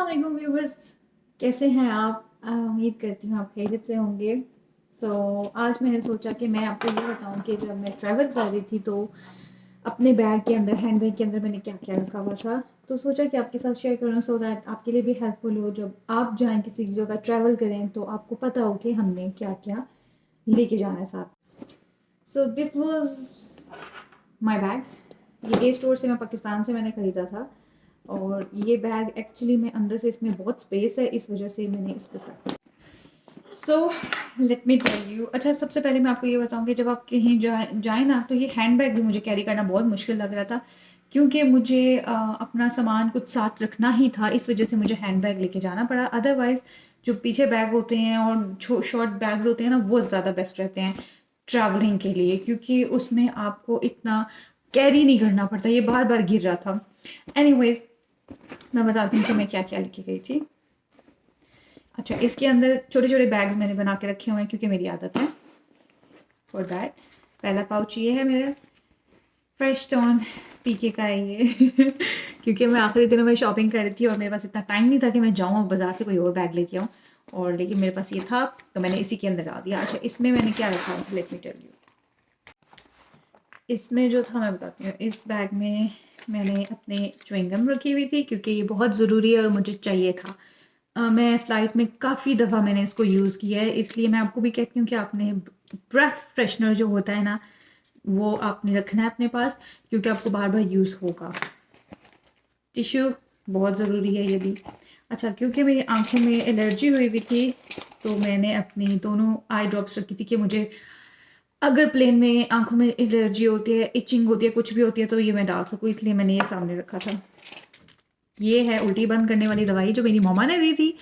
अस्सलाम व्यूवर्स, कैसे हैं आप? उम्मीद करती हूँ आप खैरियत से होंगे। आज मैंने सोचा कि मैं आपको ये बताऊं कि जब मैं ट्रैवल कर रही थी तो अपने बैग के अंदर, हैंड बैग के अंदर मैंने क्या क्या रखा हुआ था। तो सोचा कि आपके साथ शेयर करूँ सो दैट आपके लिए भी हेल्पफुल हो। जब आप जाएं किसी जगह ट्रैवल करें तो आपको पता हो कि हमने क्या क्या लेके जाना है साथ। So this was my bag. ये स्टोर से, मैं पाकिस्तान से मैंने ख़रीदा था। और ये बैग एक्चुअली में अंदर से इसमें बहुत स्पेस है, इस वजह से मैंने इसको so let me tell you. अच्छा, सबसे पहले मैं आपको ये बताऊँ कि जब आप कहीं जाए ना तो ये हैंड बैग भी मुझे कैरी करना बहुत मुश्किल लग रहा था, क्योंकि मुझे अपना सामान कुछ साथ रखना ही था। इस वजह से मुझे हैंड बैग लेके जाना पड़ा। अदरवाइज़ जो पीछे बैग होते हैं और शॉर्ट बैग्स होते हैं ना, वो ज़्यादा बेस्ट रहते हैं ट्रैवलिंग के लिए, क्योंकि उसमें आपको इतना कैरी नहीं करना पड़ता। ये बार बार गिर रहा था। एनीवेज, मैं बताती हूँ कि मैं क्या क्या लेके गई थी। अच्छा, इसके अंदर छोटे छोटे बैग मैंने बना के रखे हुए हैं क्योंकि मेरी आदत है। फॉर दैट, पहला पाउच ये है मेरा फ्रेश स्टोन पीके का है ये क्योंकि मैं आखिरी दिनों में शॉपिंग कर रही थी और मेरे पास इतना टाइम नहीं था कि मैं जाऊँ बाजार से कोई और बैग लेके आऊँ, और लेकिन मेरे पास ये था तो मैंने इसी के अंदर डाल दिया। अच्छा, इसमें मैंने क्या रखा है, लेट मी टेल यू। इसमें जो था मैं बताती हूँ। इस बैग में मैंने अपने च्युइंगम रखी हुई थी क्योंकि ये बहुत ज़रूरी है और मुझे चाहिए था। मैं फ़्लाइट में काफ़ी दफ़ा मैंने इसको यूज़ किया है, इसलिए मैं आपको भी कहती हूँ कि आपने ब्रेथ फ्रेशनर जो होता है ना, वो आपने रखना है अपने पास, क्योंकि आपको बार बार यूज़ होगा। टिश्यू बहुत ज़रूरी है ये भी। अच्छा, क्योंकि मेरी आंखों में एलर्जी हुई हुई थी तो मैंने अपनी दोनों आई ड्रॉप्स रखी थी कि मुझे अगर प्लेन में आंखों में एलर्जी होती है, इचिंग होती है, कुछ भी होती है तो ये मैं डाल सकूँ, इसलिए मैंने ये सामने रखा था। ये है उल्टी बंद करने वाली दवाई जो मेरी मम्मा ने दी थी,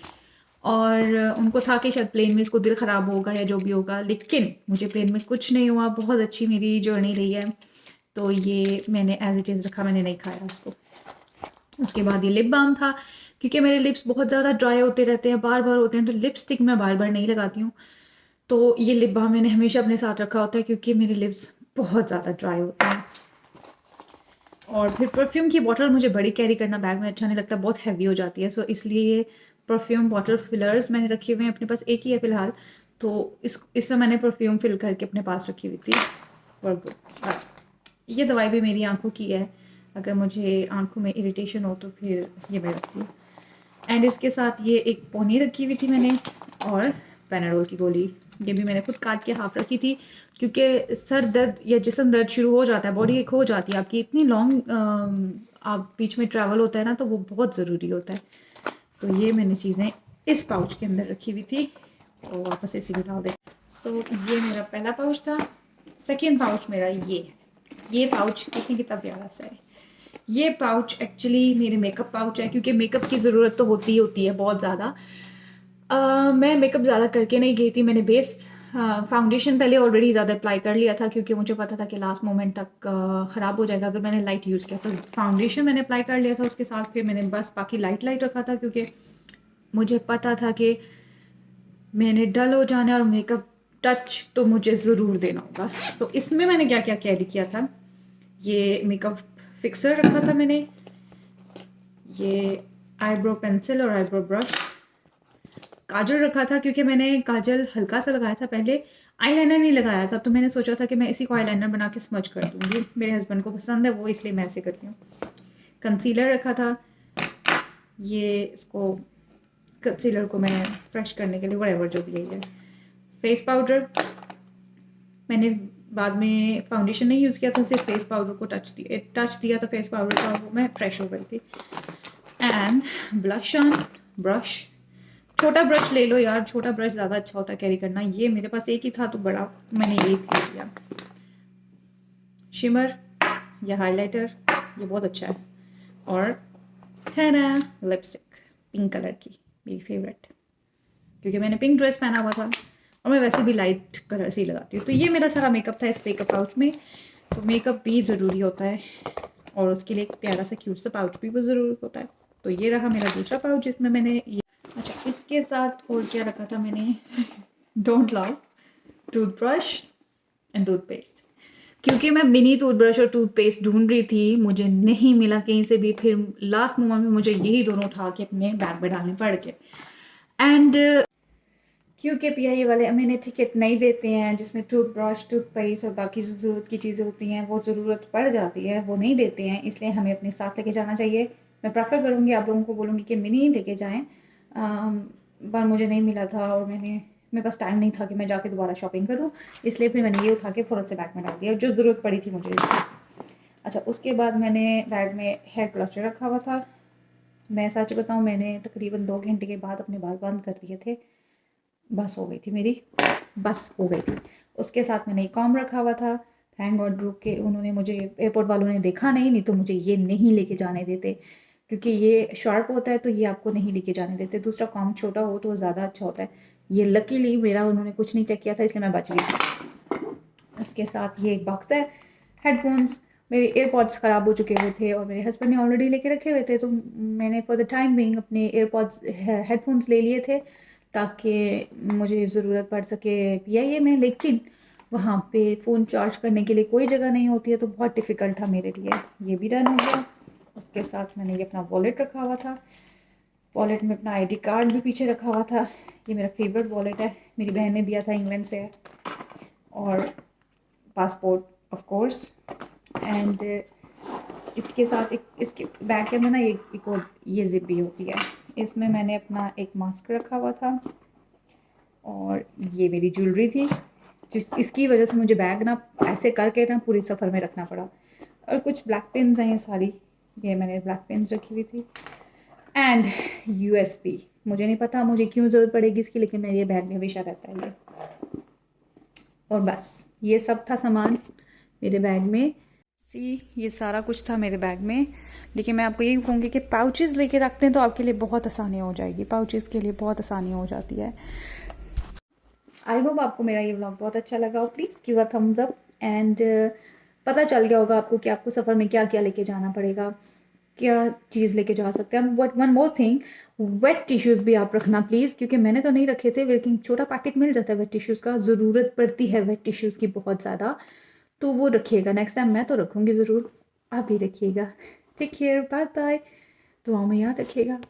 और उनको था कि शायद प्लेन में इसको दिल ख़राब होगा या जो भी होगा, लेकिन मुझे प्लेन में कुछ नहीं हुआ। बहुत अच्छी मेरी जर्नी रही है। तो ये मैंने एज इट इज़ रखा, मैंने नहीं खाया इसको। उसके बाद ये लिप बाम था, क्योंकि मेरे लिप्स बहुत ज़्यादा ड्राई होते रहते हैं, बार बार होते हैं, तो लिपस्टिक मैं बार बार नहीं लगाती हूँ। तो ये लिप बाम मैंने हमेशा अपने साथ रखा होता है क्योंकि मेरे लिप्स बहुत ज़्यादा ड्राई होते हैं। और फिर परफ्यूम की बॉटल मुझे बड़ी कैरी करना बैग में अच्छा नहीं लगता, बहुत हैवी हो जाती है। सो इसलिए ये परफ्यूम बॉटल फिलर्स मैंने रखे हुए हैं अपने पास, एक ही है फ़िलहाल। तो इसमें मैंने परफ्यूम फिल करके अपने पास रखी हुई थी फॉर गुड। ये दवाई भी मेरी आंखों की है, अगर मुझे आंखों में इरिटेशन हो तो फिर ये मैं रखती हूँ। एंड इसके साथ ये एक पोनी रखी हुई थी मैंने, और पैनाडोल की गोली, ये भी मैंने खुद काट के हाफ रखी थी, क्योंकि सर दर्द या जिस्म दर्द शुरू हो जाता है, बॉडी एक हो जाती है आपकी, इतनी लॉन्ग आप बीच में ट्रैवल होता है ना, तो वो बहुत ज़रूरी होता है। तो ये मैंने चीज़ें इस पाउच के अंदर रखी हुई थी और वापस इसी में डाल दे। सो ये मेरा पहला पाउच था। सेकेंड पाउच मेरा ये है। ये पाउच देखने कितना प्यारा सा है। ये पाउच एक्चुअली मेरे मेकअप पाउच है, क्योंकि मेकअप की ज़रूरत तो होती ही होती है बहुत ज़्यादा। मैं मेकअप ज़्यादा करके नहीं गई थी। मैंने बेस फाउंडेशन पहले ऑलरेडी ज़्यादा अप्लाई कर लिया था, क्योंकि मुझे पता था कि लास्ट मोमेंट तक ख़राब हो जाएगा अगर मैंने लाइट यूज़ किया। तो फाउंडेशन मैंने अप्लाई कर लिया था उसके साथ, फिर मैंने बस बाकी लाइट रखा था, क्योंकि मुझे पता था कि मैंने डल हो जाना और मेकअप टच तो मुझे ज़रूर देना होगा। तो इसमें मैंने क्या क्या कैरी किया था, ये मेकअप फिक्सर रखा था मैंने, ये आईब्रो पेंसिल और आईब्रो ब्रश, काजल रखा था क्योंकि मैंने काजल हल्का सा लगाया था पहले, आईलाइनर नहीं लगाया था, तो मैंने सोचा था कि मैं इसी को आईलाइनर बना के स्मज कर दूँगी। मेरे हस्बैंड को पसंद है वो, इसलिए मैं ऐसे करती हूँ। कंसीलर रखा था, ये इसको कंसीलर को मैं फ्रेश करने के लिए व्हाटएवर जो भी है। फेस पाउडर, मैंने बाद में फाउंडेशन नहीं यूज़ किया था, सिर्फ फेस पाउडर को टच दिया था फेस पाउडर का, वो मैं फ्रेश हो गई थी। एंड ब्लश ऑन ब्रश, छोटा ब्रश ले लो यार, छोटा ब्रश ज़्यादा अच्छा होता है कैरी करना। ये मेरे पास एक ही था तो बड़ा मैंने ये इसलिए लिया। शिमर या हाइलाइटर, ये बहुत अच्छा है। और ठाडा, लिपस्टिक पिंक कलर की, मेरी फेवरेट, क्योंकि मैंने पिंक ड्रेस पहना हुआ था और मैं वैसे भी लाइट कलर से ही लगाती हूँ। तो ये मेरा सारा मेकअप था इस मेकअप पाउच में। तो मेकअप भी ज़रूरी होता है और उसके लिए एक प्यारा सा क्यूट सा पाउच भी बहुत ज़रूरी होता है। तो ये रहा मेरा दूसरा पाउच जिसमें मैंने ये, अच्छा इसके साथ और क्या रखा था मैंने don't love, toothbrush and toothpaste. क्योंकि मैं मिनी टूथब्रश और टूथपेस्ट ढूंढ रही थी, मुझे नहीं मिला कहीं से भी। फिर लास्ट मोमेंट में मुझे यही दोनों उठा के अपने बैग में डालने पड़ गए। एंड क्योंकि पीआईए वाले हमें टिकट नहीं देते हैं जिसमें टूथब्रश, टूथपेस्ट और बाकी जो ज़रूरत की चीज़ें होती हैं, वो ज़रूरत पड़ जाती है, वो नहीं देते हैं, इसलिए हमें अपने साथ लेके जाना चाहिए। मैं प्रेफर करूँगी, आप लोगों को बोलूँगी कि मिनी ही लेके जाएँ। पर मुझे नहीं मिला था और मेरे पास टाइम नहीं था कि मैं जाके दोबारा शॉपिंग करूँ, इसलिए फिर मैंने ये उठा के फ़ौरन से बैग में डाल दिया जो ज़रूरत पड़ी थी मुझे। अच्छा, उसके बाद मैंने बैग में हेयर क्लचर रखा हुआ था। मैं सच बताऊँ, मैंने तकरीबन 2 घंटे के बाद अपने बाल बंद कर दिए थे। बस हो गई थी मेरी, बस हो गई थी। उसके साथ मैंने एक कॉम रखा हुआ था। थैंक गॉड ग्रुप के उन्होंने मुझे, एयरपोर्ट वालों ने देखा नहीं तो मुझे ये नहीं लेके जाने देते, क्योंकि ये शार्प होता है तो ये आपको नहीं लेके जाने देते। दूसरा कॉम छोटा हो तो ज़्यादा अच्छा होता है। ये लकीली मेरा उन्होंने कुछ नहीं चेक किया था, इसलिए मैं बच गई। उसके साथ ये एक बॉक्स है, हेडफोन्स। मेरे एयरपॉड्स ख़राब हो चुके हुए थे और मेरे हस्बैंड ने ऑलरेडी लेके रखे हुए थे, तो मैंने फॉर द टाइम बिंग अपने एयरपॉड्स हेडफोन्स ले लिए थे ताकि मुझे ज़रूरत पड़ सके पीआईए में। लेकिन वहाँ पे फ़ोन चार्ज करने के लिए कोई जगह नहीं होती है, तो बहुत डिफ़िकल्ट था मेरे लिए। ये भी डन हो गया। उसके साथ मैंने ये अपना वॉलेट रखा हुआ था। वॉलेट में अपना आईडी कार्ड भी पीछे रखा हुआ था। ये मेरा फेवरेट वॉलेट है, मेरी बहन ने दिया था, इंग्लैंड से है। और पासपोर्ट ऑफ कोर्स। एंड इसके साथ एक, इसके बैग के अंदर ना एक और ये जिप भी होती है। इसमें मैंने अपना एक मास्क रखा हुआ था और ये मेरी ज्वेलरी थी, इसकी वजह से मुझे बैग ना ऐसे करके ना पूरे सफ़र में रखना पड़ा। और कुछ ब्लैक पेन्स हैं, ये सारी, ये मैंने ब्लैक पेन्स रखी हुई थी। एंड यूएसबी, मुझे नहीं पता मुझे क्यों ज़रूरत पड़ेगी इसकी, लेकिन मेरे बैग में हमेशा रहता है ये। और बस ये सब था सामान मेरे बैग में। ये सारा कुछ था मेरे बैग में। लेकिन मैं आपको यही कहूँगी कि पाउचेस लेके रखते हैं तो आपके लिए बहुत आसानी हो जाएगी, पाउचेस के लिए बहुत आसानी हो जाती है। आई होप आपको मेरा ये व्लॉग बहुत अच्छा लगा हो। Please give a thumbs up. And पता चल गया होगा आपको कि आपको सफ़र में क्या क्या लेके जाना पड़ेगा, क्या चीज़ लेके जा सकते हैं। But one more thing, wet tissues भी आप रखना प्लीज़, क्योंकि मैंने तो नहीं रखे थे, लेकिन छोटा पैकेट मिल जाता है वेट टिश्यूज़ का, ज़रूरत पड़ती है वेट टिश्यूज़ की बहुत ज़्यादा, तो वो रखिएगा। नेक्स्ट टाइम मैं तो रखूँगी ज़रूर, आप भी रखिएगा। टेक केयर, बाय बाय, दुआओं में याद रखिएगा।